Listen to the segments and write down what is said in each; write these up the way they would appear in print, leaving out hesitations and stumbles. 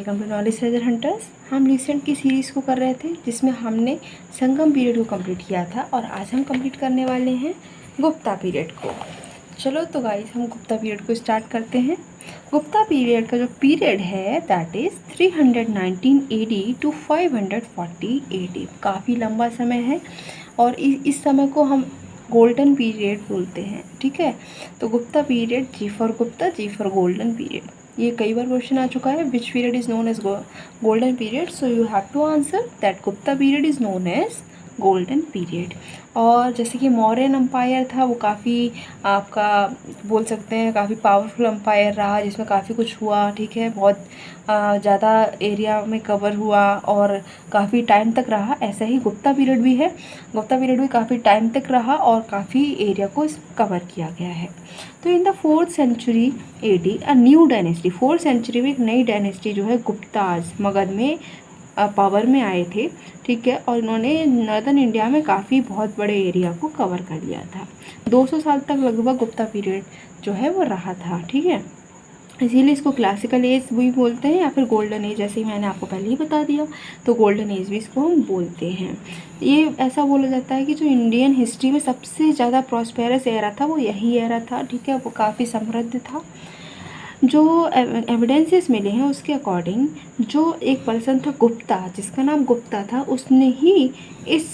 Welcome to knowledge treasure hunters. हम recent की series को कर रहे थे जिसमें हमने संगम पीरियड को कंप्लीट किया था और आज हम कंप्लीट करने वाले हैं गुप्ता पीरियड को। चलो तो गाइस हम गुप्ता पीरियड को स्टार्ट करते हैं। गुप्ता पीरियड का जो पीरियड है that is 319 AD to 540 AD। काफ़ी लंबा समय है और इस समय को हम गोल्डन पीरियड बोलते हैं। ठीक है, तो Gupta period, G for Gupta, G for golden period. ये कई बार क्वेश्चन आ चुका है, which period is known as golden period, so you have to answer that Gupta period is known as golden period. और जैसे कि मौर्यन एम्पायर था वो काफ़ी आपका बोल सकते हैं काफ़ी पावरफुल एम्पायर रहा जिसमें काफ़ी कुछ हुआ। ठीक है, बहुत ज़्यादा एरिया में कवर हुआ और काफ़ी टाइम तक रहा। ऐसा ही गुप्ता पीरियड भी है, गुप्ता पीरियड भी काफ़ी टाइम तक रहा और काफ़ी एरिया को कवर किया गया है। तो in the 4th century AD a new dynasty, 4th century में एक नई डायनेस्टी जो है गुप्ताज मगध में पावर में आए थे। ठीक है, और इन्होंने नॉर्दर्न इंडिया में काफ़ी बहुत बड़े एरिया को कवर कर लिया था। 200 साल तक लगभग गुप्ता पीरियड जो है वो रहा था। ठीक है, इसीलिए इसको क्लासिकल एज भी बोलते हैं या फिर गोल्डन एज, जैसे ही मैंने आपको पहले ही बता दिया। तो गोल्डन एज भी इसको हम बोलते हैं। ये ऐसा बोला जाता है कि जो इंडियन हिस्ट्री में सबसे ज़्यादा प्रॉस्पेरस एरा था वो यही एरा था। ठीक है, वो काफ़ी समृद्ध था। जो एविडेंसेस मिले हैं उसके अकॉर्डिंग जो एक पर्सन था गुप्ता, जिसका नाम गुप्ता था, उसने ही इस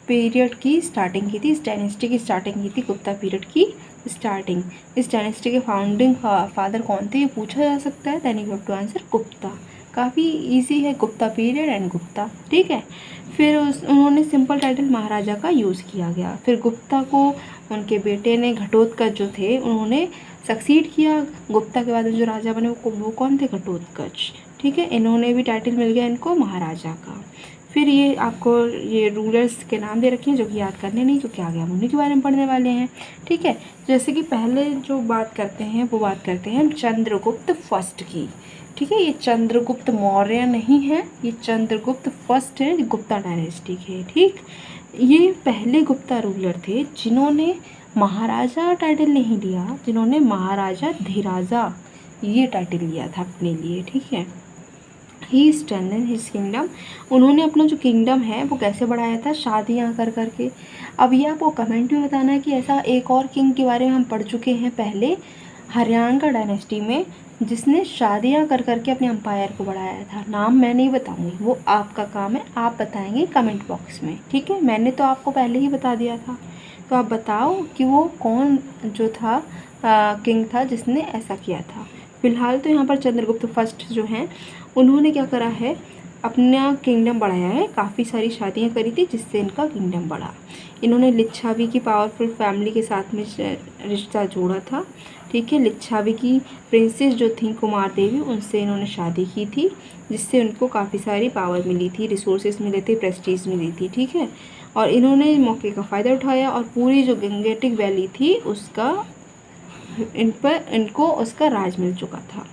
पीरियड की स्टार्टिंग की थी, इस डायनेस्टी की स्टार्टिंग की थी, गुप्ता पीरियड की स्टार्टिंग। इस डायनेस्टी के फाउंडिंग फादर कौन थे ये पूछा जा सकता है, then you have to answer Gupta. काफ़ी इजी है, गुप्ता पीरियड एंड गुप्ता। ठीक है, फिर उन्होंने सिंपल टाइटल महाराजा का यूज़ किया गया। फिर गुप्ता को उनके बेटे ने घटोत्कच जो थे उन्होंने सक्सीड किया। गुप्ता के बाद जो राजा बने वो कौन थे, घटोत्कच। ठीक है, इन्होंने भी टाइटल मिल गया इनको महाराजा का। फिर ये आपको ये रूलर्स के नाम दे रखे हैं जो कि याद करने नहीं, क्योंकि आगे हम उन्हीं के बारे में पढ़ने वाले हैं। ठीक है, जैसे कि पहले जो बात करते हैं वो बात करते हैं चंद्रगुप्त फर्स्ट की। ठीक है, ये चंद्रगुप्त मौर्य नहीं है, ये चंद्रगुप्त फर्स्ट है, गुप्ता डायनेस्टी के। ठीक, ये पहले गुप्ता रूलर थे जिन्होंने महाराजा टाइटल नहीं लिया, जिन्होंने महाराजा धीराजा ये टाइटल लिया था अपने लिए। ठीक है, ही स्ट्रेंथन हिज किंगडम, उन्होंने अपना जो किंगडम है वो कैसे बढ़ाया था, शादियाँ कर करके। अब ये आपको कमेंट में बताना है कि ऐसा एक और किंग के बारे में हम पढ़ चुके हैं पहले हरियाणा का डायनेस्टी में, जिसने शादियाँ कर करके अपने एम्पायर को बढ़ाया था। नाम मैं नहीं बताऊंगी, वो आपका काम है, आप बताएंगे कमेंट बॉक्स में। ठीक है, मैंने तो आपको पहले ही बता दिया था, तो आप बताओ कि वो कौन जो था किंग था जिसने ऐसा किया था। फिलहाल तो यहाँ पर चंद्रगुप्त फर्स्ट जो हैं उन्होंने क्या करा है, अपना किंगडम बढ़ाया है, काफ़ी सारी शादियाँ करी थी जिससे इनका किंगडम बढ़ा। इन्होंने लिच्छवी की पावरफुल फैमिली के साथ में रिश्ता जोड़ा था। ठीक है, लिच्छवी की प्रिंसेस जो थी कुमार देवी, उनसे इन्होंने शादी की थी जिससे उनको काफ़ी सारी पावर मिली थी, रिसोर्सेज मिले थे, प्रेस्टीज मिली थी। ठीक है, और इन्होंने मौके का फ़ायदा उठाया और पूरी जो गंगेटिक वैली थी उसका इनको उसका राज मिल चुका था।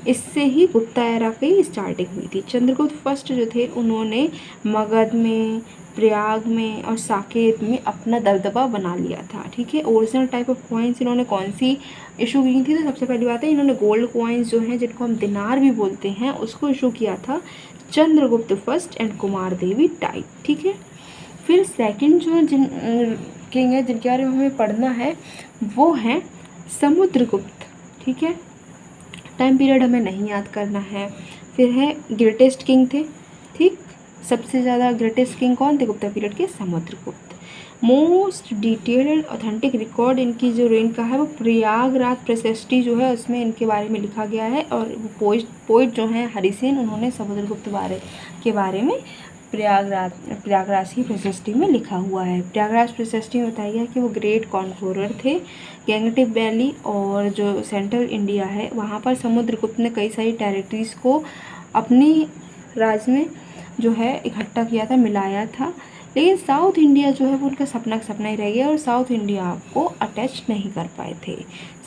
इससे ही गुप्ता एरा की स्टार्टिंग हुई थी। चंद्रगुप्त फर्स्ट जो थे उन्होंने मगध में, प्रयाग में और साकेत में अपना दबदबा बना लिया था। ठीक है, ओरिजिनल टाइप ऑफ कॉइन्स इन्होंने कौन सी इशू की थी, तो सबसे पहली बात है इन्होंने गोल्ड कॉइन्स जो हैं जिनको हम दिनार भी बोलते हैं उसको इशू किया था Chandragupta first and Kumar Devi type. ठीक है, फिर सेकंड जो जिन किंग है जिनके बारे में हमें पढ़ना है वो हैं समुद्रगुप्त। ठीक है, टाइम पीरियड हमें नहीं याद करना है। फिर है ग्रेटेस्ट किंग थे। ठीक, सबसे ज़्यादा ग्रेटेस्ट किंग कौन थे गुप्ता पीरियड के, Samudragupta. Most detailed authentic record इनकी जो रेन का है वो प्रयागराज प्रशस्ति जो है उसमें इनके बारे में लिखा गया है। और पोइट जो हैं हरिसेन, उन्होंने समुद्रगुप्त के बारे में प्रयागराज की प्रशस्ति में लिखा हुआ है। प्रयागराज प्रशस्ति में बताया गया कि वो ग्रेट कॉन्क्रोरर थे। गैंगटिक वैली और जो सेंट्रल इंडिया है वहाँ पर समुद्रगुप्त ने कई सारी टेरिटरीज़ को अपनी राज में जो है इकट्ठा किया था, मिलाया था। लेकिन साउथ इंडिया जो है वो उनका सपना ही रह गया और साउथ इंडिया को अटैच नहीं कर पाए थे।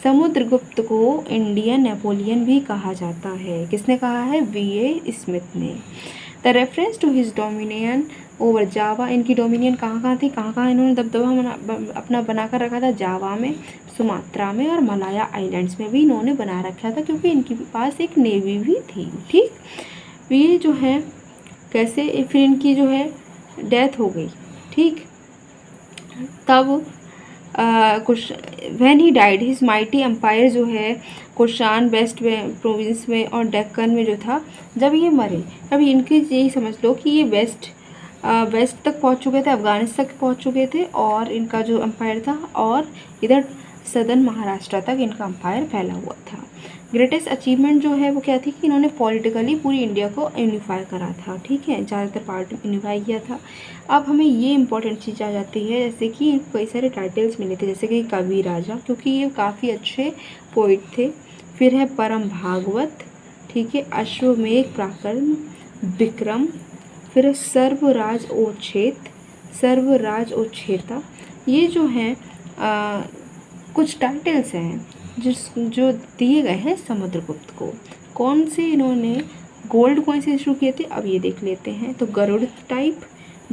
समुद्रगुप्त को इंडियन नेपोलियन भी कहा जाता है। किसने कहा है, VA स्मिथ ने। The reference to his dominion over Java, इनकी डोमिनियन कहाँ थी, कहाँ इन्होंने दबदबा अपना बना कर रखा था, जावा में, सुमात्रा में और मलाया आइलैंड्स में भी इन्होंने बना रखा था क्योंकि इनके पास एक नेवी भी थी। ठीक, ये जो है कैसे, फिर इनकी जो है डेथ हो गई, ठीक। तब कुछ when he died his mighty empire जो है कुशान वेस्ट में प्रोविंस में और डेक्कन में जो था, जब ये मरे तब इनके यही समझ लो कि ये वेस्ट तक पहुंच चुके थे, अफगानिस्तान तक पहुंच चुके थे, और इनका जो एम्पायर था, और इधर सदर्न महाराष्ट्र तक इनका एम्पायर फैला हुआ था। ग्रेटेस्ट अचीवमेंट जो है वो क्या थी कि इन्होंने पॉलिटिकली पूरी इंडिया को यूनिफाई करा था, ठीक है, ज़्यादातर पार्ट यूनिफाई किया था। अब हमें ये इंपॉर्टेंट चीज़ आ जाती है, जैसे कि कई सारे टाइटल्स मिले थे, जैसे कि कवि राजा, क्योंकि ये काफ़ी अच्छे पोइट थे। फिर है परम भागवत, ठीक है, अश्वमेध प्राकरण, विक्रम, फिर सर्वराज ओच्छेता। ये जो हैं कुछ टाइटल्स हैं जो दिए गए हैं समुद्रगुप्त को। कौन से इन्होंने गोल्ड कॉइन से इशू किए थे, अब ये देख लेते हैं। तो गरुड़ टाइप,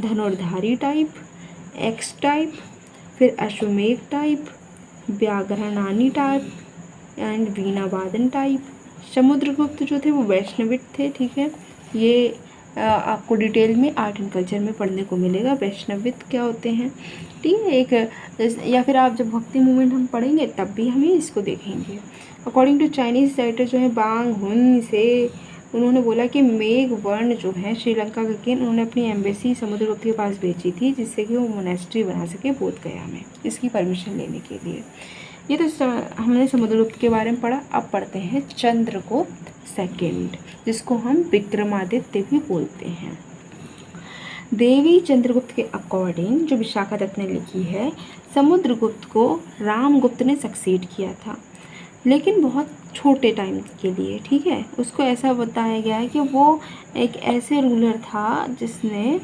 धनुर्धारी टाइप, एक्स टाइप, फिर अश्वमेध टाइप, व्याघ्रणानी टाइप एंड वीणावादन टाइप। समुद्रगुप्त जो थे वो वैष्णवित थे, ठीक है। ये आपको डिटेल में आर्ट एंड कल्चर में पढ़ने को मिलेगा वैष्णवित क्या होते हैं, ठीक है। एक या फिर आप जब भक्ति मूवमेंट हम पढ़ेंगे तब भी हम इसको देखेंगे। अकॉर्डिंग टू चाइनीज़ राइटर जो है बांग हुन से, उन्होंने बोला कि मेघवर्ण जो है श्रीलंका का किंग, उन्होंने अपनी एम्बेसी समुद्रगुप्त के पास भेजी थी, जिससे कि वो मोनेस्ट्री बना सके बोध गया में, इसकी परमिशन लेने के लिए। ये तो हमने समुद्रगुप्त के बारे में पढ़ा। अब पढ़ते हैं चंद्रगुप्त सेकंड, जिसको हम विक्रमादित्य भी बोलते हैं। देवी चंद्रगुप्त के अकॉर्डिंग, जो विशाखा दत्त ने लिखी है, समुद्रगुप्त को रामगुप्त ने सक्सीड किया था, लेकिन बहुत छोटे टाइम के लिए, ठीक है। उसको ऐसा बताया गया है कि वो एक ऐसे रूलर था जिसने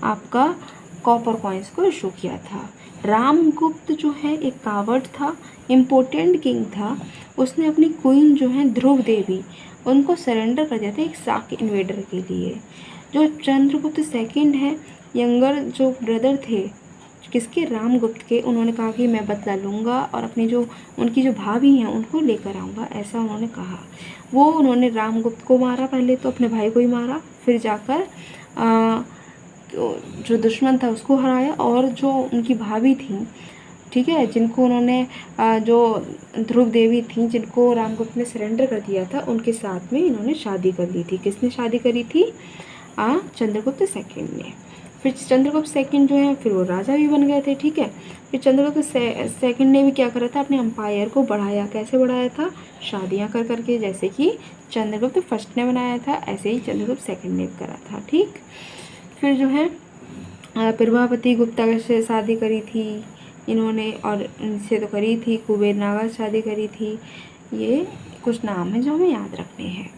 आपका कॉपर कॉइन्स को इशू किया था। रामगुप्त जो है एक कावर्ड था, इम्पोर्टेंट किंग था। उसने अपनी क्वीन जो है ध्रुव देवी, उनको सरेंडर कर दिया था एक साक इन्वेडर के लिए। जो चंद्रगुप्त सेकंड है, यंगर जो ब्रदर थे किसके, रामगुप्त के, उन्होंने कहा कि मैं बदला लूँगा और अपनी जो उनकी जो भाभी हैं उनको लेकर आऊँगा, ऐसा उन्होंने कहा। वो उन्होंने रामगुप्त को मारा, पहले तो अपने भाई को ही मारा, फिर जाकर जो दुश्मन था उसको हराया, और जो उनकी भाभी थी, ठीक है, जिनको उन्होंने जो ध्रुव देवी थी जिनको रामगुप्त ने सरेंडर कर दिया था, उनके साथ में इन्होंने शादी कर ली थी। किसने शादी करी थी, चंद्रगुप्त सेकंड ने। फिर चंद्रगुप्त सेकंड जो है फिर वो राजा भी बन गए थे, ठीक है। फिर चंद्रगुप्त सेकंड ने भी क्या करा था, अपने एम्पायर को बढ़ाया। कैसे बढ़ाया था, शादियाँ कर करके, जैसे कि चंद्रगुप्त फर्स्ट ने बनाया था, ऐसे ही चंद्रगुप्त सेकंड ने करा था, ठीक। फिर जो है प्रभावती गुप्ता से शादी करी थी इन्होंने, और इनसे तो करी थी, कुबेर नागा से शादी करी थी। ये कुछ नाम है जो हमें याद रखने हैं।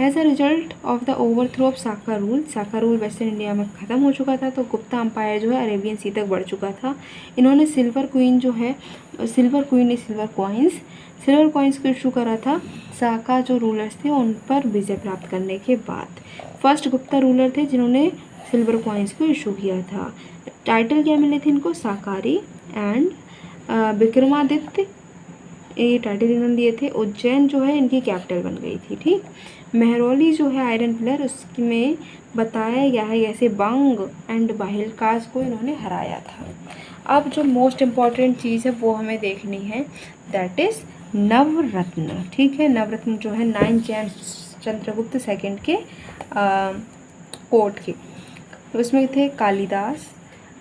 As a result of the overthrow of Saka rule western India में ख़त्म हो चुका था, तो गुप्ता अम्पायर जो है अरेबियन सी तक बढ़ चुका था। इन्होंने सिल्वर कॉइन्स को इशू करा था साका जो रूलर्स थे उन पर विजय प्राप्त करने के बाद। फर्स्ट गुप्ता रूलर थे जिन्होंने सिल्वर कॉइन्स को इशू किया था। टाइटल क्या मिले थे इनको, साकारी एंड विक्रमादित्य, ये टाइटल इन्होंने दिए थे। उज्जैन जो है इनकी कैपिटल बन गई थी, ठीक। मेहरौली जो है आयरन पिलर, उसमें बताया गया है ऐसे बंग एंड बाहिलकास को इन्होंने हराया था। अब जो मोस्ट इम्पॉर्टेंट चीज़ है वो हमें देखनी है, दैट इज़ नवरत्न, ठीक है। नवरत्न जो है 9 जेम्स चंद्रगुप्त सेकंड के कोर्ट के, उसमें थे कालिदास,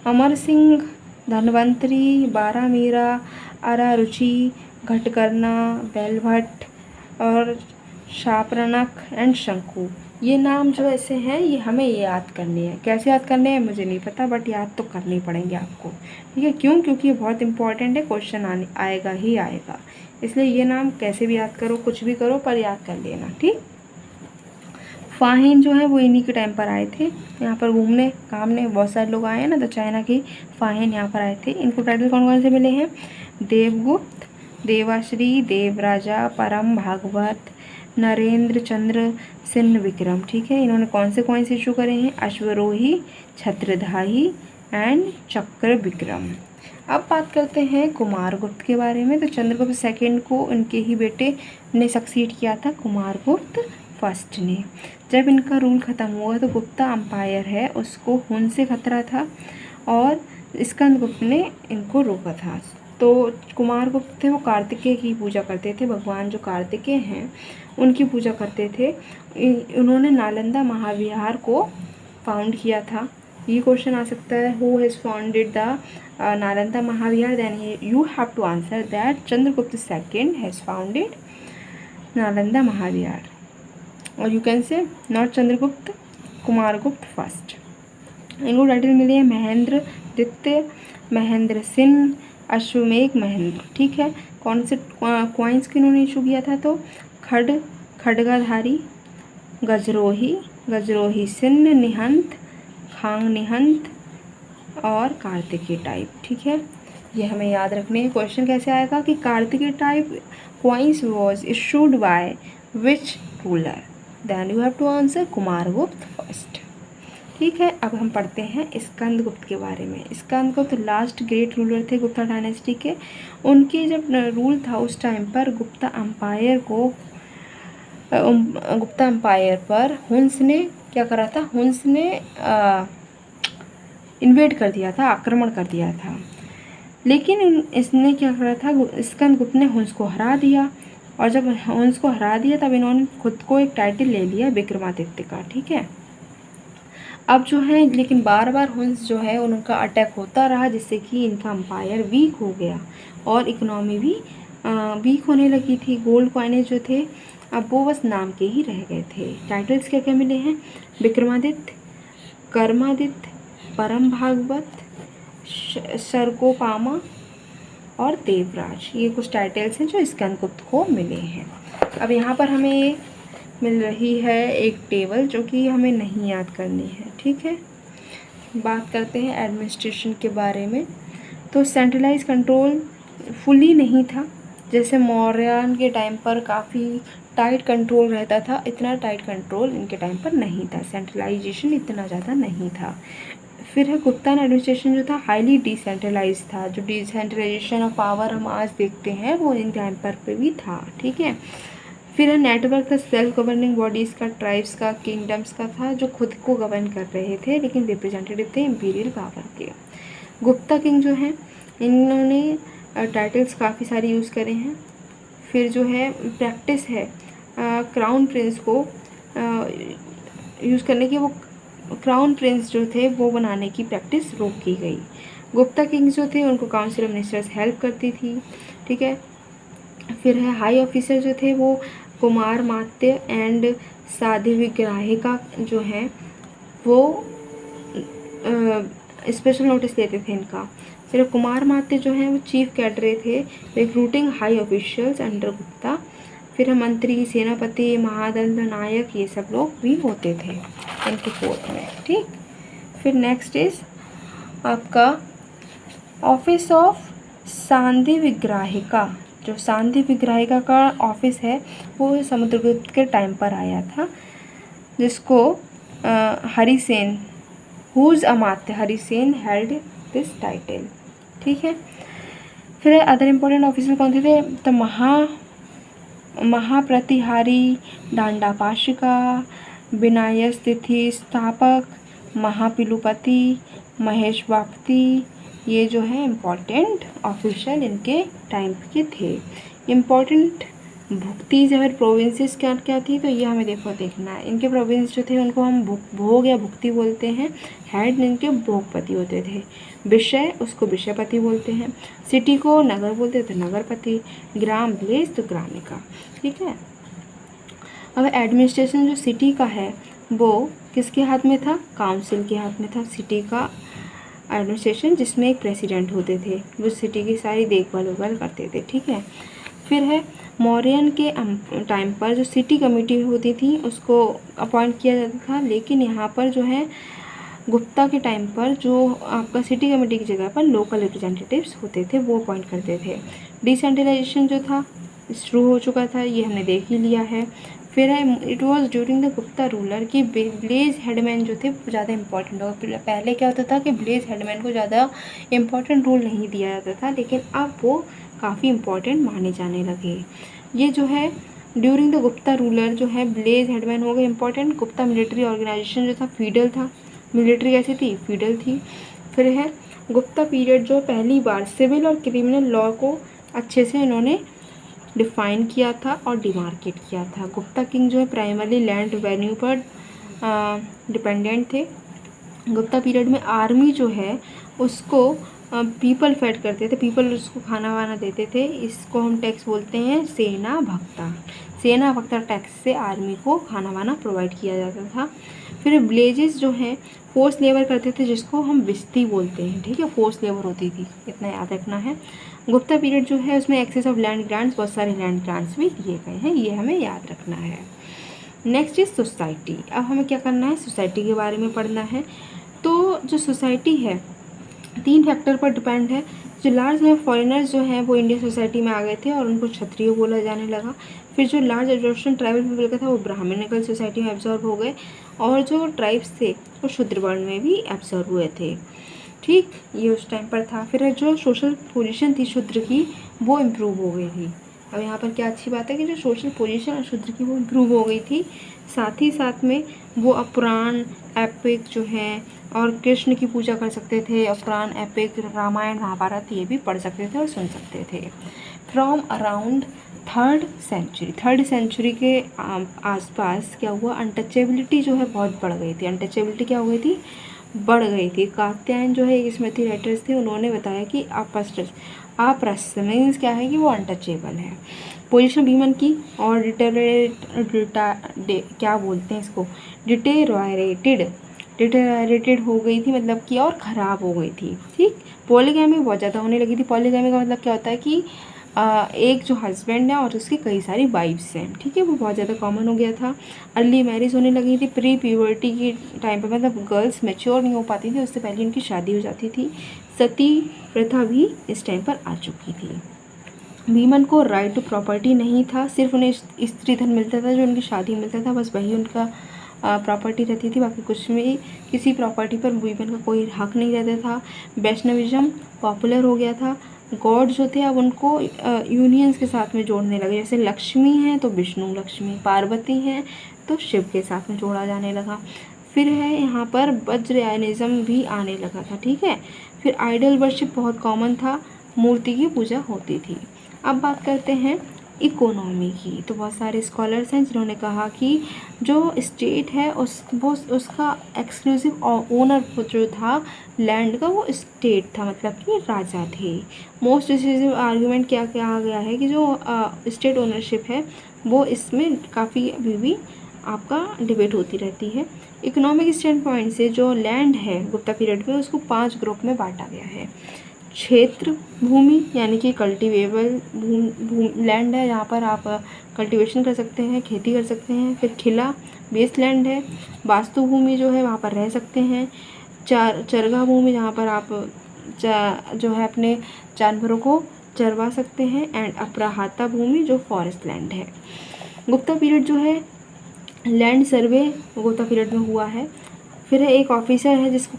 अमर सिंह, धनवंतरी, बारामीरा, अरारुचि, घटकरना, बेलभट्ट और शापरनक एंड शंकु। ये नाम जो ऐसे हैं ये हमें याद करने हैं। कैसे याद करने हैं मुझे नहीं पता, बट याद तो करने पड़ेंगे आपको, ठीक है। क्यों, क्योंकि ये बहुत इंपॉर्टेंट है, क्वेश्चन आएगा ही आएगा। इसलिए ये नाम कैसे भी याद करो, कुछ भी करो, पर याद कर लेना, ठीक। फाहिन जो है वो इन्हीं के टाइम पर आए थे यहाँ पर घूमने घामने, बहुत सारे लोग आए हैं ना, तो चाइना की फाहिन यहाँ पर आए थे। इनको टाइटल कौन कौन से मिले हैं, देवगुप्त, देवाश्री, देवराजा, परम भागवत, नरेंद्र चंद्र सिंह विक्रम, ठीक है। इन्होंने कौन से कॉइन्स इशू करे हैं, अश्वरोही, छत्रधारी एंड चक्र विक्रम। अब बात करते हैं कुमारगुप्त के बारे में। तो चंद्रगुप्त सेकंड को उनके ही बेटे ने सक्सीड किया था, कुमारगुप्त फर्स्ट ने। जब इनका रूल ख़त्म हुआ तो गुप्ता अम्पायर है उसको हुन से खतरा था और स्कंदगुप्त ने इनको रोका था। तो कुमार गुप्त थे वो कार्तिकेय की पूजा करते थे, भगवान जो कार्तिकेय हैं उनकी पूजा करते थे। उन्होंने नालंदा महाविहार को फाउंड किया था। ये क्वेश्चन आ सकता है, who has founded the Nalanda Mahavihara, then you have to answer that Chandragupta second has founded Nalanda Mahavihara, और you can say not Chandragupta, Kumaragupta first. इनको टाइटल मिले हैं महेंद्र द्वितीय, महेंद्र सिंह, अश्वमेघ महेंद्र। ठीक है, कौन से क्वाइंस को इन्होंने इशू किया था, तो खड्गाधारी, गजरोही सिंह, निहंत, खांग निहंत और कार्तिकेय टाइप। ठीक है, ये हमें याद रखने हैं। क्वेश्चन कैसे आएगा कि Kartikeya type coins was issued by which ruler, then you have to answer Kumaragupta first. ठीक है, अब हम पढ़ते हैं स्कंदगुप्त के बारे में। स्कंदगुप्त लास्ट ग्रेट रूलर थे गुप्ता डायनेस्टी के। उनके जब रूल था उस टाइम पर गुप्ता अम्पायर पर हुन्स ने क्या करा था, हुन्स ने इन्वेड कर दिया था, आक्रमण कर दिया था। लेकिन इसने क्या करा था, स्कंदगुप्त ने हुन्स को हरा दिया, और जब हुन्स को हरा दिया तब इन्होंने खुद को एक टाइटल ले लिया विक्रमादित्य का। ठीक है, अब जो है लेकिन बार बार हुन्स जो है उनका अटैक होता रहा, जिससे कि इनका अम्पायर वीक हो गया और इकोनॉमी भी वीक होने लगी थी। गोल्ड कॉइनेज जो थे अब वो बस नाम के ही रह गए थे। टाइटल्स क्या क्या मिले हैं, विक्रमादित्य, कर्मादित्य, परम भागवत, सर्गोपामा और देवराज। ये कुछ टाइटल्स हैं जो स्कंदगुप्त को मिले हैं। अब यहाँ पर हमें मिल रही है एक टेबल जो कि हमें नहीं याद करनी है। ठीक है, बात करते हैं एडमिनिस्ट्रेशन के बारे में। तो सेंट्रलाइज कंट्रोल फुली नहीं था, जैसे मौर्यन के टाइम पर काफ़ी टाइट कंट्रोल रहता था, इतना टाइट कंट्रोल इनके टाइम पर नहीं था, सेंट्रलाइजेशन इतना ज़्यादा नहीं था। फिर है गुप्ता एडमिनिस्ट्रेशन जो था हाईली डिसेंट्रलाइज था। जो डिसेंट्रलाइजेशन ऑफ पावर हम आज देखते हैं वो इन टाइम पर भी था। ठीक है, फिर है नेटवर्क था सेल्फ गवर्निंग बॉडीज़ का, ट्राइब्स का, किंगडम्स का था जो खुद को गवर्न कर रहे थे लेकिन रिप्रेजेंटेटिव थे इम्पीरियल पावर के। गुप्ता किंग जो हैं इन्होंने टाइटल्स काफ़ी सारे यूज़ करे हैं। फिर जो है प्रैक्टिस है क्राउन प्रिंस को यूज़ करने की, वो क्राउन प्रिंस जो थे वो बनाने की प्रैक्टिस रोक की गई। गुप्ता किंग्स जो थे उनको काउंसिल ऑफ मिनिस्टर्स हेल्प करती थी। ठीक है, फिर है हाई ऑफिसर जो थे वो कुमार मात्य एंड साध्वी विग्राहिका जो हैं वो स्पेशल नोटिस लेते थे इनका। फिर कुमार मात्य जो हैं वो चीफ कैडरे थे recruiting high officials under Gupta. फिर मंत्री, सेनापति, महादंड नायक, ये सब लोग भी होते थे इनके कोर्ट में। ठीक, फिर नेक्स्ट इज आपका ऑफिस ऑफ सांध्य विग्राहिका। जो सांध्य विग्राहिका का ऑफिस है वो समुद्रगुप्त के टाइम पर आया था, जिसको Harisena whose amatya Harisena held this title. ठीक है, फिर अदर इम्पोर्टेंट ऑफिसर कौन थे, तो महाप्रतिहारी, डांडापाशिका, विनायस तिथि स्थापक, महापिलुपति, महेश बापति, ये जो है इम्पॉर्टेंट ऑफिशियल इनके टाइम के थे। इम्पॉर्टेंट भुक्ति जो है प्रोविंसेस क्या क्या थी, तो ये हमें देखना है। इनके प्रोविंस जो थे उनको हम भोग या भुक्ति बोलते हैं। हेड इनके भोगपति होते थे। विषय उसको विषयपति बोलते हैं। सिटी को नगर बोलते थे, नगरपति। ग्राम विलेज तो ग्रामिका। ठीक है, अब एडमिनिस्ट्रेशन जो सिटी का है वो किसके हाथ में था, काउंसिल के हाथ में था सिटी का एडमिनिस्ट्रेशन, जिसमें एक प्रेसिडेंट होते थे वो सिटी की सारी देखभाल करते थे। ठीक है, फिर है मौर्यन के टाइम पर जो सिटी कमेटी होती थी उसको अपॉइंट किया जाता था, लेकिन यहाँ पर जो है गुप्ता के टाइम पर जो आपका सिटी कमेटी की जगह पर लोकल रिप्रेजेंटेटिव्स होते थे वो अपॉइंट करते थे। डिसेंट्रलाइजेशन जो था शुरू हो चुका था, ये हमने देख ही लिया है। फिर है it was during the Gupta ruler कि विलेज हेडमैन जो थे ज़्यादा इंपॉर्टेंट हो। पहले क्या होता था कि विलेज हेडमैन को ज़्यादा इंपॉर्टेंट रोल नहीं दिया जाता था, लेकिन अब वो काफ़ी इम्पोर्टेंट माने जाने लगे। ये जो है ड्यूरिंग द गुप्ता रूलर जो है ब्लेज हेडमैन हो गए इंपॉर्टेंट। गुप्ता मिलिट्री ऑर्गेनाइजेशन जो था फीडल था, मिलिट्री कैसी थी, फीडल थी। फिर है गुप्ता पीरियड जो पहली बार सिविल और क्रिमिनल लॉ को अच्छे से इन्होंने डिफाइन किया था और डिमार्केट किया था। गुप्ता किंग जो है प्राइमरली लैंड रेवेन्यू पर डिपेंडेंट थे। गुप्ता पीरियड में आर्मी जो है उसको पीपल फेड करते थे, पीपल उसको खाना वाना देते थे। इसको हम टैक्स बोलते हैं सेना भक्ता। सेना भक्ता टैक्स से आर्मी को खाना वाना प्रोवाइड किया जाता था। फिर विलेजेस जो हैं फोर्स लेबर करते थे, जिसको हम बिस्ती बोलते हैं, ठीक है, फोर्स लेबर होती थी, इतना याद रखना है। गुप्ता पीरियड जो है उसमें एक्सेस ऑफ लैंड ग्रांट्स, बहुत सारे लैंड ग्रांट्स भी दिए गए हैं, ये हमें याद रखना है। Next is society. अब हमें क्या करना है, सोसाइटी के बारे में पढ़ना है। तो जो सोसाइटी है 3 फैक्टर पर डिपेंड है। जो लार्ज में फॉरेनर्स जो हैं वो इंडियन सोसाइटी में आ गए थे और उनको क्षत्रिय बोला जाने लगा। फिर जो लार्ज एब्जॉर्प्शन ट्राइबल पीपल का था वो ब्राह्मणिकल सोसाइटी में एब्जॉर्ब हो गए, और जो ट्राइब्स थे वो शूद्र वर्ण में भी एब्जॉर्ब हुए थे, ठीक, ये उस टाइम पर था। फिर जो सोशल पोजीशन थी शूद्र की वो इम्प्रूव हो गई थी। अब यहाँ पर क्या अच्छी बात है कि जो सोशल पोजीशन शूद्र की वो इम्प्रूव हो गई थी, साथ ही साथ में वो अपुराण एपिक जो हैं और कृष्ण की पूजा कर सकते थे। अपुराण एपिक रामायण महाभारत ये भी पढ़ सकते थे और सुन सकते थे। फ्रॉम अराउंड थर्ड सेंचुरी के आसपास क्या हुआ, अनटचेबिलिटी जो है बहुत बढ़ गई थी। अनटचेबिलिटी क्या हो गई थी, बढ़ गई थी। कात्यायन जो है एक स्मृति राइटर्स थे, उन्होंने बताया कि अप्रस्त मीन्स क्या है कि वो अनटचेबल है। पोजीशन भीमन की और क्या बोलते हैं इसको, डिटेरियोरेटेड हो गई थी, मतलब कि और ख़राब हो गई थी, ठीक। पॉलीगैमी बहुत ज़्यादा होने लगी थी। पॉलीगैमी का मतलब क्या होता है कि एक जो हस्बैंड है और उसकी कई सारी वाइफ्स हैं, ठीक है, वो बहुत ज़्यादा कॉमन हो गया था। अर्ली मैरिज होने लगी थी प्री प्यूबर्टी के टाइम पे, मतलब गर्ल्स मैच्योर नहीं हो पाती थी, उससे पहले उनकी शादी हो जाती थी। सती प्रथा भी इस टाइम पर आ चुकी थी। वीमन को राइट टू प्रॉपर्टी नहीं था, सिर्फ उन्हें स्त्री धन मिलता था, जो उनकी शादी मिलता था बस वही उनका प्रॉपर्टी रहती थी, बाकी कुछ भी किसी प्रॉपर्टी पर वीमन का कोई हक नहीं रहता था। वैष्णविज्म पॉपुलर हो गया था। गॉड जो थे अब उनको यूनियंस के साथ में जोड़ने लगे, जैसे लक्ष्मी हैं तो विष्णु लक्ष्मी, पार्वती हैं तो शिव के साथ में जोड़ा जाने लगा। फिर है यहाँ पर वज्रयानिज्म भी आने लगा था, ठीक है। फिर आइडल वर्शिप बहुत कॉमन था, मूर्ति की पूजा होती थी। अब बात करते हैं इकोनॉमी की। तो बहुत सारे स्कॉलर्स हैं जिन्होंने कहा कि जो स्टेट है उसका एक्सक्लूसिव ओनर जो था लैंड का वो स्टेट था, मतलब कि राजा थे। मोस्ट डिसिसिव आर्गूमेंट क्या कहा गया है कि जो स्टेट ओनरशिप है वो इसमें काफ़ी अभी भी आपका डिबेट होती रहती है। इकोनॉमिक स्टैंड पॉइंट से जो लैंड है गुप्ता पीरियड में उसको 5 ग्रुप में बांटा गया है। क्षेत्र भूमि यानी कि कल्टीवेबल लैंड है, जहाँ पर आप कल्टीवेशन कर सकते हैं, खेती कर सकते हैं। फिर खिला बेस लैंड है। वास्तु भूमि जो है वहाँ पर रह सकते हैं। चरगा भूमि जहाँ पर आप जो है अपने जानवरों को चरवा सकते हैं। एंड अपराहता भूमि जो फॉरेस्ट लैंड है। गुप्ता पीरियड जो है लैंड सर्वे गुप्ता पीरियड में हुआ है। फिर एक ऑफिसर है जिसको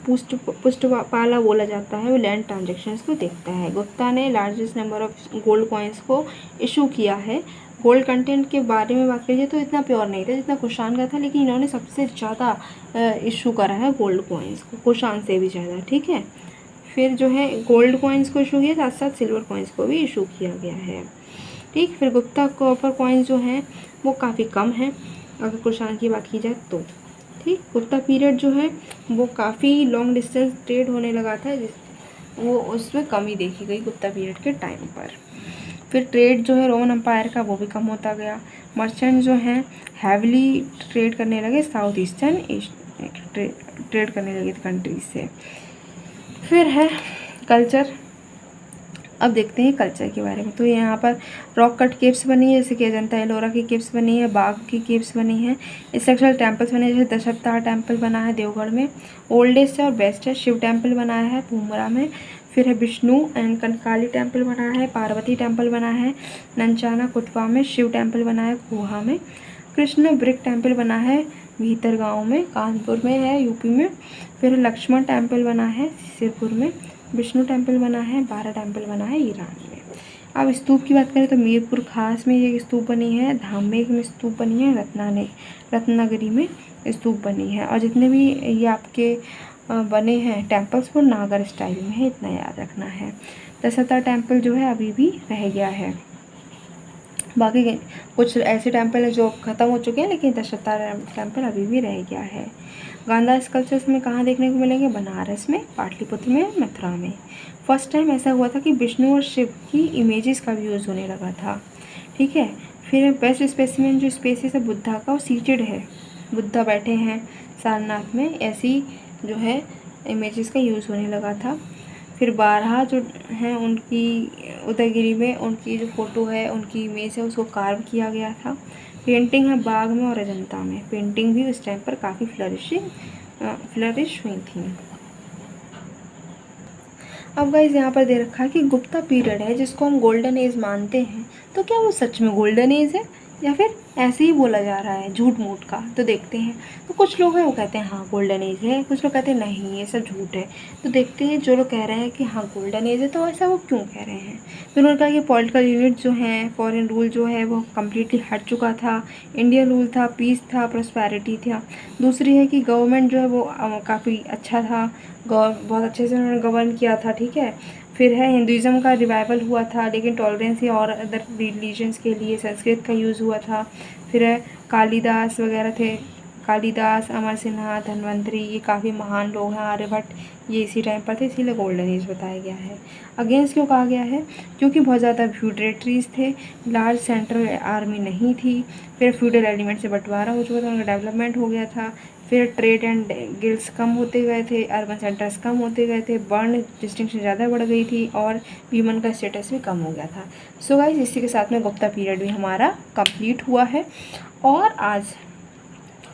पुष्टपाला बोला जाता है, वो लैंड ट्रांजेक्शन्स को देखता है। गुप्ता ने largest number of gold coins को इशू किया है। गोल्ड कंटेंट के बारे में बात करिए तो इतना प्योर नहीं था जितना कुषाण का था, लेकिन इन्होंने सबसे ज़्यादा इशू करा है गोल्ड कॉइन्स को, कुषाण से भी ज़्यादा, ठीक है। फिर जो है गोल्ड कॉइन्स को इशू किया, साथ साथ सिल्वर कॉइन्स को भी इशू किया गया है, ठीक। फिर गुप्ता कॉपर कॉइन्स जो हैं वो काफ़ी कम हैं अगर कुषाण की बात की जाए तो, ठीक। गुप्ता पीरियड जो है वो काफ़ी लॉन्ग डिस्टेंस ट्रेड होने लगा था, वो उसमें कमी देखी गई गुप्ता पीरियड के टाइम पर। फिर ट्रेड जो है रोमन एम्पायर का वो भी कम होता गया। मर्चेंट जो हैं हैवली ट्रेड करने लगे साउथ ईस्टर्न ट्रेड करने लगे कंट्रीज से। फिर है कल्चर। अब देखते हैं कल्चर के बारे में। तो यहाँ पर रॉक कट केव्स बनी है, जैसे कि अजंता एलोरा की केव्स बनी है, बाघ की केव्स बनी है। स्ट्रक्चरल टेम्पल्स बने हैं, जैसे दशावतार टेम्पल बना है देवगढ़ में, ओल्डेस्ट है और बेस्ट है। शिव टेम्पल बनाया है पूमरा में। फिर है विष्णु एंड कंकाली टेम्पल बना है, पार्वती टेम्पल बना है ननचाना कुतवा में, शिव टेम्पल बना है कोहा में, कृष्ण ब्रिक टेम्पल बना है भीतर गाँव में, कानपुर में है यूपी में। फिर लक्ष्मण टेम्पल बना है सिरपुर में, विष्णु टेम्पल बना है, 12 टेम्पल बना है ईरान में। अब स्तूप की बात करें तो मीरपुर खास में ये स्तूप बनी है, धामेक में स्तूप बनी है, रत्नागिरी में स्तूप बनी है। और जितने भी ये आपके बने हैं टेम्पल्स वो नागर स्टाइल में है, इतना याद रखना है। दशावतार टेम्पल जो है अभी भी रह गया है। बाकी कुछ ऐसे टेम्पल हैं जो ख़त्म हो चुके हैं, लेकिन दशावतार टेम्पल अभी भी रह गया है। गांधा स्कल्पचर्स में कहाँ देखने को मिलेंगे? बनारस में, पाटलिपुत्र में, मथुरा में। फर्स्ट टाइम ऐसा हुआ था कि विष्णु और शिव की इमेजेस का भी यूज़ होने लगा था, ठीक है। फिर बेस्ट स्पेसिमेन जो स्पेसिस है बुद्धा का, वो सीटेड है, बुद्धा बैठे हैं सारनाथ में, ऐसी जो है इमेजेस का यूज़ होने लगा था। फिर बारहा जो हैं उनकी उदयगिरी में उनकी जो फ़ोटो है, उनकी इमेज है, उसको कार्व किया गया था। पेंटिंग है बाग में और अजंता में, पेंटिंग भी उस टाइम पर काफ़ी फ्लरिश हुई थी। अब गाइस यहाँ पर दे रखा है कि गुप्ता पीरियड है जिसको हम गोल्डन एज मानते हैं, तो क्या वो सच में गोल्डन एज है या फिर ऐसे ही बोला जा रहा है झूठ मूठ का? तो देखते हैं। तो कुछ लोग हैं वो कहते हैं हाँ गोल्डन एज है, कुछ लोग कहते हैं नहीं ये सब झूठ है। तो देखते हैं, जो लोग कह रहे हैं कि हाँ गोल्डन एज है तो ऐसा वो क्यों कह रहे हैं। तो उन्होंने कहा कि पॉलिटिकल यूनिट जो हैं, फॉरेन रूल जो है वो कम्प्लीटली हट चुका था, इंडियन रूल था, पीस था, प्रॉस्पेरिटी था। दूसरी है कि गवर्नमेंट जो है वो काफ़ी अच्छा था, बहुत अच्छे से उन्होंने गवर्न किया था, ठीक है। फिर है हिंदुज़म का रिवाइवल हुआ था, लेकिन टॉलरेंस और अदर रिलीजन्स के लिए संस्कृत का यूज़ हुआ था। फिर है कालिदास वगैरह थे, कालिदास, अमर सिन्हा, धन्वंतरी, ये काफ़ी महान लोग हैं, आर्यभट्ट ये इसी टाइम पर थे, इसीलिए गोल्डन एज बताया गया है। अगेंस्ट क्यों कहा गया है? क्योंकि बहुत ज़्यादा फ्यूडरेटरीज थे, लार्ज सेंट्रल आर्मी नहीं थी, फिर फ्यूडल एलिमेंट से बंटवारा हो चुका था, उनका डेवलपमेंट हो गया था, फिर ट्रेड एंड गिल्ड्स कम होते गए थे, अर्बन सेंटर्स कम होते गए थे, वर्ण डिस्टिंक्शन ज़्यादा बढ़ गई थी और वीमन का स्टेटस भी कम हो गया था। सो गाइस इसी के साथ में गुप्ता पीरियड भी हमारा कंप्लीट हुआ है और आज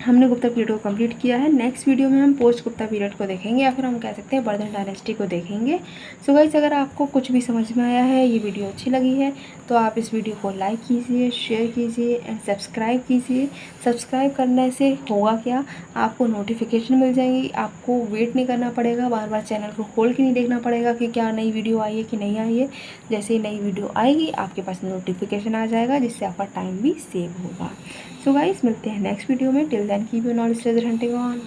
हमने गुप्ता पीरियड को कंप्लीट किया है। नेक्स्ट वीडियो में हम पोस्ट गुप्ता पीरियड को देखेंगे या फिर हम कह सकते हैं वर्धन डायनेस्टी को देखेंगे। सो गाइस अगर आपको कुछ भी समझ में आया है, ये वीडियो अच्छी लगी है, तो आप इस वीडियो को लाइक कीजिए, शेयर कीजिए एंड सब्सक्राइब कीजिए। सब्सक्राइब करने से होगा क्या, आपको नोटिफिकेशन मिल जाएगी, आपको वेट नहीं करना पड़ेगा, बार बार चैनल को खोल के नहीं देखना पड़ेगा कि क्या नई वीडियो आई है कि नहीं आई है। जैसे ही नई वीडियो आएगी आपके पास नोटिफिकेशन आ जाएगा, जिससे आपका टाइम भी सेव होगा। सो गाइस मिलते हैं नेक्स्ट वीडियो में। Till then keep your knowledge treasure hunting on.